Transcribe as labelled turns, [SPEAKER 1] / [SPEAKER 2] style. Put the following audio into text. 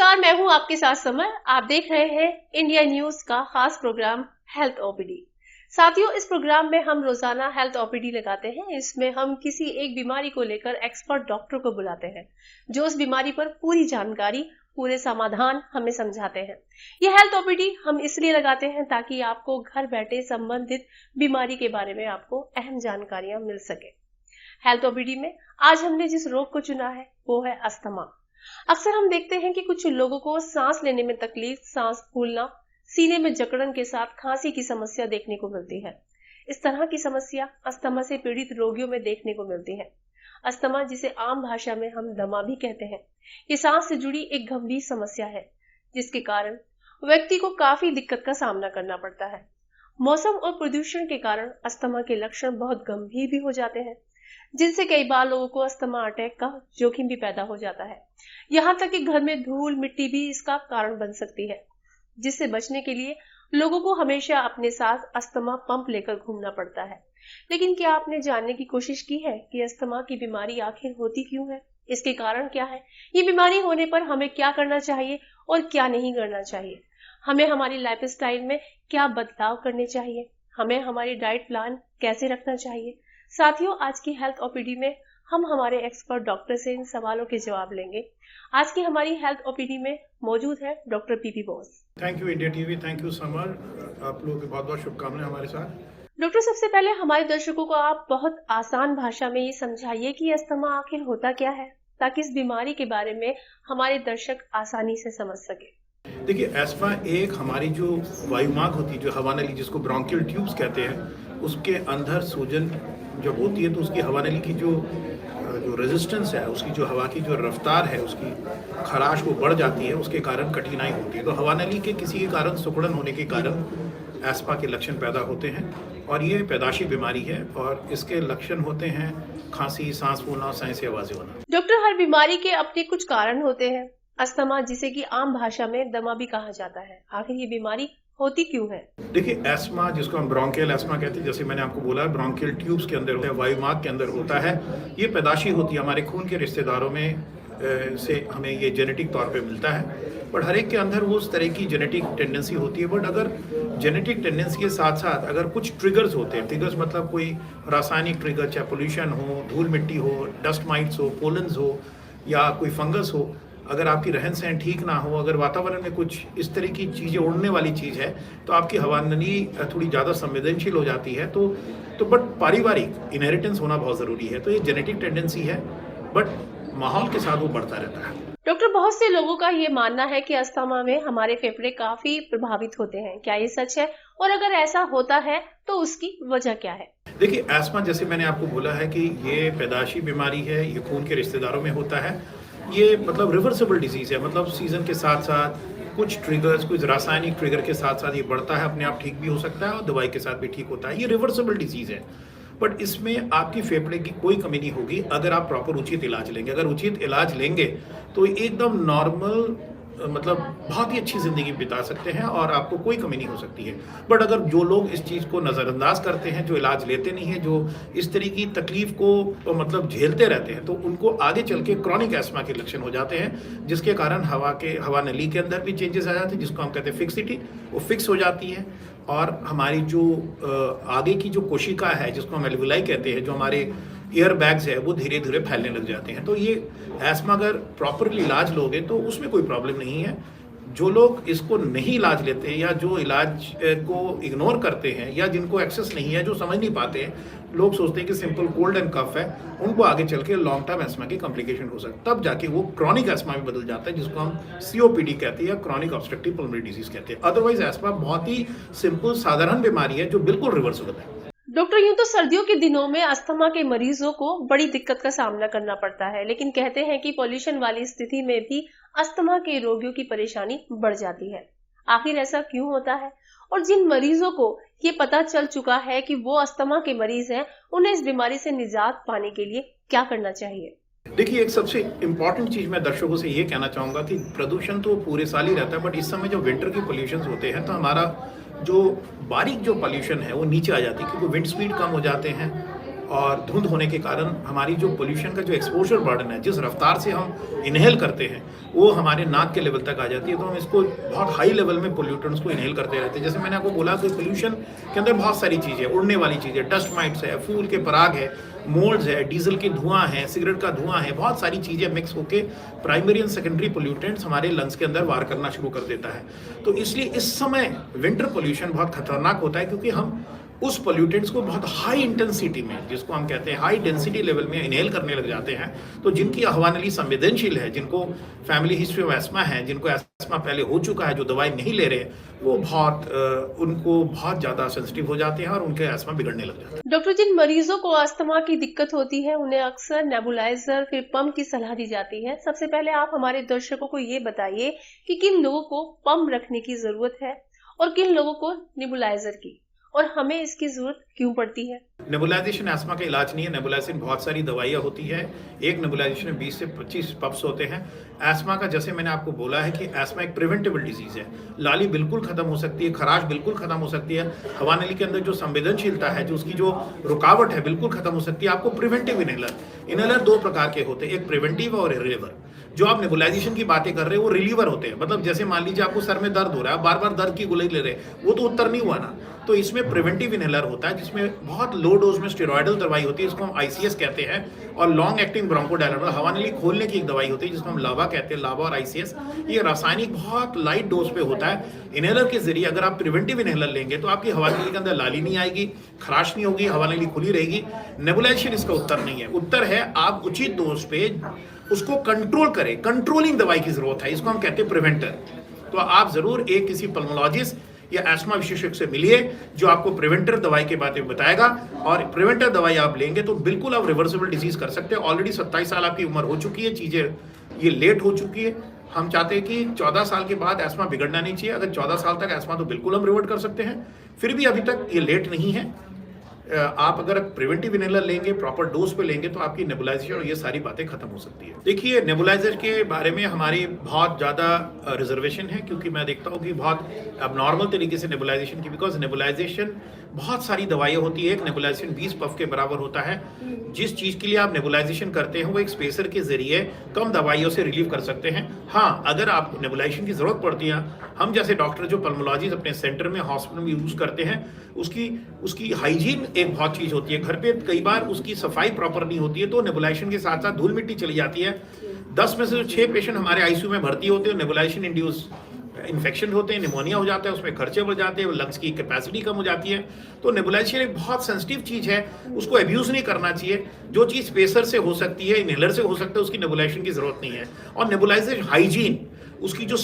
[SPEAKER 1] नमस्कार, मैं हूं आपके साथ समर। आप देख रहे हैं इंडिया न्यूज का खास प्रोग्राम हेल्थ ओपीडी। साथियों, इस प्रोग्राम में हम रोजाना हेल्थ ओपीडी लगाते हैं। इसमें हम किसी एक बीमारी को लेकर एक्सपर्ट डॉक्टर को बुलाते हैं जो उस बीमारी पर पूरी जानकारी, पूरे समाधान हमें समझाते हैं। ये हेल्थ ओपीडी हम इसलिए लगाते हैं ताकि आपको घर बैठे संबंधित बीमारी के बारे में आपको अहम जानकारियां मिल सके। हेल्थ ओपीडी में आज हमने जिस रोग को चुना है वो है अस्थमा। अक्सर हम देखते हैं कि कुछ लोगों को सांस लेने में तकलीफ, सांस फूलना, सीने में जकड़न के साथ खांसी की समस्या देखने को मिलती है। इस तरह की समस्या अस्थमा से पीड़ित रोगियों में देखने को मिलती है। अस्थमा, जिसे आम भाषा में हम दमा भी कहते हैं, ये सांस से जुड़ी एक गंभीर समस्या है जिसके कारण व्यक्ति को काफी दिक्कत का सामना करना पड़ता है। मौसम और प्रदूषण के कारण अस्थमा के लक्षण बहुत गंभीर भी हो जाते हैं, जिनसे कई बार लोगों को अस्थमा अटैक का जोखिम भी पैदा हो जाता है। यहाँ तक कि घर में धूल मिट्टी भी इसका कारण बन सकती है, जिससे बचने के लिए लोगों को हमेशा अपने साथ अस्थमा पंप लेकर घूमना पड़ता है। लेकिन क्या आपने जानने की कोशिश की है कि अस्थमा की बीमारी आखिर होती क्यों है, इसके कारण क्या है, ये बीमारी होने पर हमें क्या करना चाहिए और क्या नहीं करना चाहिए, हमें हमारी लाइफस्टाइल में क्या बदलाव करने चाहिए, हमें हमारी डाइट प्लान कैसे रखना चाहिए। साथियों, आज की हेल्थ ओपीडी में हम हमारे एक्सपर्ट डॉक्टर से इन सवालों के जवाब लेंगे। आज की हमारी हेल्थ ओपीडी में मौजूद है doctor PP Bose.
[SPEAKER 2] Thank you India TV, thank you summer, आप लोगों की बहुत बहुत शुभकामनाएं हमारे साथ।
[SPEAKER 1] डॉक्टर, सबसे पहले हमारे दर्शकों को आप बहुत आसान भाषा में ये समझाइए कि अस्थमा आखिर होता क्या है, ताकि इस बीमारी के बारे में हमारे दर्शक आसानी से समझ सके।
[SPEAKER 2] देखिए, एस्मा एक हमारी जो वायुमार्ग होती है, जो हवा नली जिसको ब्रोंकियल ट्यूब्स कहते हैं, उसके अंदर सूजन जब होती है तो उसकी हवा नली की जो रेजिस्टेंस है, उसकी जो हवा की जो रफ्तार है, उसकी खराश वो बढ़ जाती है, उसके कारण कठिनाई होती है। तो हवा नली के किसी के कारण सिकुड़न होने के कारण एस्मा के लक्षण पैदा होते हैं और ये पैदाशी बीमारी है और इसके लक्षण होते हैं खांसी, सांस फूलना, सांसें आवाजें होना।
[SPEAKER 1] डॉक्टर, हर बीमारी के अपने कुछ कारण होते हैं। अस्थमा, जिसे कि आम भाषा में दमा भी कहा जाता है, आखिर ये बीमारी होती क्यों है?
[SPEAKER 2] देखिए, एस्मा जिसको हम ब्रोंकियल एस्मा कहते हैं, जैसे मैंने आपको बोला, ब्रोंकियल ट्यूब्स के अंदर होता है, वायुमार्ग के अंदर होता है। ये पैदाशी होती है, हमारे खून के रिश्तेदारों में से हमें ये जेनेटिक तौर पे मिलता है। बट हर एक के अंदर वो उस तरह की जेनेटिक टेंडेंसी होती है। बट अगर जेनेटिक टेंडेंसी के साथ साथ अगर कुछ ट्रिगर्स होते हैं, ट्रिगर्स मतलब कोई रासायनिक ट्रिगर, चाहे पोल्यूशन हो, धूल मिट्टी हो, डस्ट माइट्स हो, पोलन्स हो या कोई फंगस हो, अगर आपकी रहन सहन ठीक ना हो, अगर वातावरण में कुछ इस तरह की चीज़ें उड़ने वाली चीज़ है तो आपकी हवा नली थोड़ी ज़्यादा संवेदनशील हो जाती है। तो बट पारिवारिक इनहेरिटेंस होना बहुत ज़रूरी है। तो ये जेनेटिक टेंडेंसी है, बट माहौल के साथ वो बढ़ता रहता है।
[SPEAKER 1] डॉक्टर, बहुत से लोगों का ये मानना है कि अस्थमा में हमारे फेफड़े काफी प्रभावित होते हैं, क्या ये सच है? और अगर ऐसा होता है तो उसकी वजह क्या है?
[SPEAKER 2] देखिए, एस्मा जैसे मैंने आपको बोला है कि ये पैदाशी बीमारी है, ये खून के रिश्तेदारों में होता है। ये मतलब रिवर्सिबल डिजीज़ है, मतलब सीजन के साथ साथ कुछ ट्रिगर्स, कुछ रासायनिक ट्रिगर के साथ साथ ये बढ़ता है, अपने आप ठीक भी हो सकता है और दवाई के साथ भी ठीक होता है। ये रिवर्सिबल डिजीज़ है, बट इसमें आपकी फेफड़े की कोई कमी नहीं होगी अगर आप प्रॉपर उचित इलाज लेंगे। अगर उचित इलाज लेंगे तो एकदम नॉर्मल, मतलब बहुत ही अच्छी ज़िंदगी बिता सकते हैं और आपको कोई कमी नहीं हो सकती है। बट अगर जो लोग इस चीज़ को नज़रअंदाज करते हैं, जो इलाज लेते नहीं हैं, जो इस तरह की तकलीफ़ को मतलब झेलते रहते हैं, तो उनको आगे चल के क्रॉनिक एस्मा के लक्षण हो जाते हैं, जिसके कारण हवा नली के अंदर भी चेंजेस आ जाते हैं, जिसको हम कहते हैं फिक्सिटी, वो फिक्स हो जाती है। और हमारी जो आगे की जो कोशिका है, जिसको हम एल्विलाई कहते हैं, जो हमारे एयर बैग्स है, वो धीरे धीरे फैलने लग जाते हैं। तो ये एस्मा अगर प्रॉपरली इलाज लोगे तो उसमें कोई प्रॉब्लम नहीं है। जो लोग इसको नहीं इलाज लेते या जो इलाज को इग्नोर करते हैं या जिनको एक्सेस नहीं है, जो समझ नहीं पाते हैं, लोग सोचते हैं कि सिंपल कोल्ड एंड कफ है, उनको आगे चल के लॉन्ग टर्म एस्मा की कॉम्प्लिकेशन हो सकता है, तब जाके वो क्रॉनिक एस्मा में बदल जाता है, जिसको हम सीओपीडी कहते हैं या क्रॉनिक ऑब्स्ट्रक्टिव पल्मोनरी डिजीज कहते हैं। अदरवाइज एस्मा बहुत ही सिंपल साधारण बीमारी है जो बिल्कुल रिवर्सिबल है।
[SPEAKER 1] डॉक्टर, यूं तो सर्दियों के दिनों में अस्थमा के मरीजों को बड़ी दिक्कत का सामना करना पड़ता है, लेकिन कहते हैं कि पॉल्यूशन वाली स्थिति में भी अस्थमा के रोगियों की परेशानी बढ़ जाती है। आखिर ऐसा क्यों होता है? और जिन मरीजों को ये पता चल चुका है कि वो अस्थमा के मरीज हैं, उन्हें इस बीमारी से निजात पाने के लिए क्या करना चाहिए?
[SPEAKER 2] देखिए, एक सबसे इम्पॉर्टेंट चीज़ मैं दर्शकों से ये कहना चाहूँगा कि प्रदूषण तो पूरे साल ही रहता है, बट इस समय जब विंटर की पोल्यूशन होते हैं तो हमारा जो बारीक जो पोल्यूशन है वो नीचे आ जाती है, क्योंकि विंड स्पीड कम हो जाते हैं और धुंध होने के कारण हमारी जो पोल्यूशन का जो एक्सपोजर बर्डन है, जिस रफ्तार से हम इनहेल करते हैं वो हमारे नाक के लेवल तक आ जाती है। तो हम इसको बहुत हाई लेवल में पोल्यूटेंट्स को इनहेल करते रहते हैं। जैसे मैंने आपको बोला कि पोल्यूशन के अंदर बहुत सारी चीज़ें, उड़ने वाली चीज़ें, डस्ट माइट्स है, फूल के पराग है, मोल्ड्स है, डीजल के धुआं है, सिगरेट का धुआं है, बहुत सारी चीज़ें मिक्स होकर प्राइमरी एंड सेकेंडरी पोल्यूटेंट्स हमारे लंग्स के अंदर वार करना शुरू कर देता है। तो इसलिए इस समय विंटर पोल्यूशन बहुत खतरनाक होता है, क्योंकि हम उस पोल्यूटेंट्स को बहुत हाई इंटेंसिटी में, जिसको हम कहते हैं हाई डेंसिटी लेवल में इनहेल करने लग जाते हैं। तो जिनकी हवा नली संवेदनशील है, जिनको फैमिली हिस्ट्री ऑफ एस्मा है, जिनको एस्मा पहले हो चुका है, जो दवाई नहीं ले रहे, वो उनको बहुत ज़्यादा सेंसिटिव हो जाते हैं और उनके एस्मा बिगड़ने लग जाते हैं।
[SPEAKER 1] डॉक्टर, जिन मरीजों को अस्थमा की दिक्कत होती है उन्हें अक्सर नेबुलाइजर फिर पंप की सलाह दी जाती है। सबसे पहले आप हमारे दर्शकों को ये बताइए कि किन लोगों को पंप रखने की जरूरत है और किन लोगों को नेबुलाइजर की, और हमें इसकी जरूरत क्यों पड़ती है।
[SPEAKER 2] नेबुलाइजेशन एस्मा का इलाज नहीं है। नेबुलाइजेशन बहुत सारी दवाइयाँ होती है। एक नेबुलाइजेशन में 20 से 25 पफ्स होते हैं। एस्मा का, जैसे मैंने आपको बोला है कि एस्मा एक प्रिवेंटेबल डिजीज है। लाली बिल्कुल खत्म हो सकती है, खराश बिल्कुल खत्म हो सकती है, हवा नली के अंदर जो संवेदनशीलता है, जो उसकी जो रुकावट है, बिल्कुल खत्म हो सकती है। आपको प्रिवेंटिव इनहेलर 2 प्रकार के होते हैं, एक प्रिवेंटिव और रिलीवर। जो आप नेबुलाइजेशन की बातें कर रहे हो वो रिलीवर होते हैं। मतलब जैसे मान लीजिए आपको सर में दर्द हो रहा है, बार बार दर्द की गोली ले रहे हैं, वो तो उत्तर नहीं हुआ ना। तो इसमें प्रिवेंटिव इनहेलर होता है, जिसमें बहुत लो डोज में स्टेरॉयडल दवाई होती है, इसको हम ICS कहते हैं, और लॉन्ग एक्टिंग ब्रोंकोडायलेटर, हवा नली खोलने की एक दवाई होती है जिसको हम लावा कहते हैं, लावा और ICS। ये रासायनिक बहुत लाइट डोज पे होता है। इनहेलर के जरिए अगर आप प्रिवेंटिव इनहेलर लेंगे तो आपकी हवा नली के अंदर लाली नहीं आएगी, खराश नहीं होगी, हवा नली खुली रहेगी। नेबुलाइजेशन इसका उत्तर नहीं है। उत्तर है आप उचित डोज पे उसको कंट्रोल करें। कंट्रोलिंग दवाई की जरूरत है, इसको हम कहते हैं प्रिवेंटर। तो आप जरूर एक किसी पल्मोलॉजिस्ट या एस्मा विशेषज्ञ से मिलिए जो आपको प्रिवेंटर दवाई के बारे में बताएगा, और प्रिवेंटर दवाई आप लेंगे तो बिल्कुल आप रिवर्सिबल डिजीज कर सकते हैं। ऑलरेडी 27 साल आपकी उम्र हो चुकी है, चीजें ये लेट हो चुकी है। हम चाहते हैं कि 14 साल के बाद एस्मा बिगड़ना नहीं चाहिए। अगर 14 साल तक एस्मा, तो बिल्कुल हम रिवर्ट कर सकते हैं। फिर भी अभी तक ये लेट नहीं है। आप अगर प्रिवेंटिव इनहेलर लेंगे, प्रॉपर डोज पे लेंगे, तो आपकी नेबुलाइजेशन और ये सारी बातें खत्म हो सकती है। देखिए, नेबुलाइजर के बारे में हमारी बहुत ज़्यादा रिजर्वेशन है, क्योंकि मैं देखता हूँ कि बहुत अब नॉर्मल तरीके से नेबुलाइजेशन की, बिकॉज नेबुलाइजेशन बहुत सारी दवाइयाँ होती है। एक नेबुलाइजेशन 20 पफ के बराबर होता है। जिस चीज़ के लिए आप नेबुलाइजेशन करते हैं वो एक स्पेसर के जरिए कम दवाइयों से रिलीव कर सकते हैं। हाँ, अगर आपको नेबुलाइजेशन की ज़रूरत पड़ती है, हम जैसे डॉक्टर जो पल्मोलॉजिस्ट अपने सेंटर में, हॉस्पिटल में यूज़ करते हैं, उसकी हाइजीन एक बहुत चीज़ होती है। घर पे कई बार उसकी सफाई प्रॉपर नहीं होती है, तो नेबुलाइजेशन के साथ साथ धूल मिट्टी चली जाती है। 10 में से 6 पेशेंट हमारे ICU में भर्ती होते हैं, नेबुलाइजेशन इंड्यूस इन्फेक्शन होते हैं, निमोनिया हो जाता है, उसमें खर्चे बढ़ जाते हैं, लंग्स की कैपेसिटी कम हो जाती है। तो नेबुलाइजेशन एक बहुत सेंसिटिव चीज़ है, उसको अब्यूज़ नहीं करना चाहिए। जो चीज़ स्पेसर से हो सकती है, इनहेलर से हो सकता है, उसकी नेबुलाइजेशन की जरूरत नहीं है। और नेबुलाइजेशन हाइजीन, उसकी जो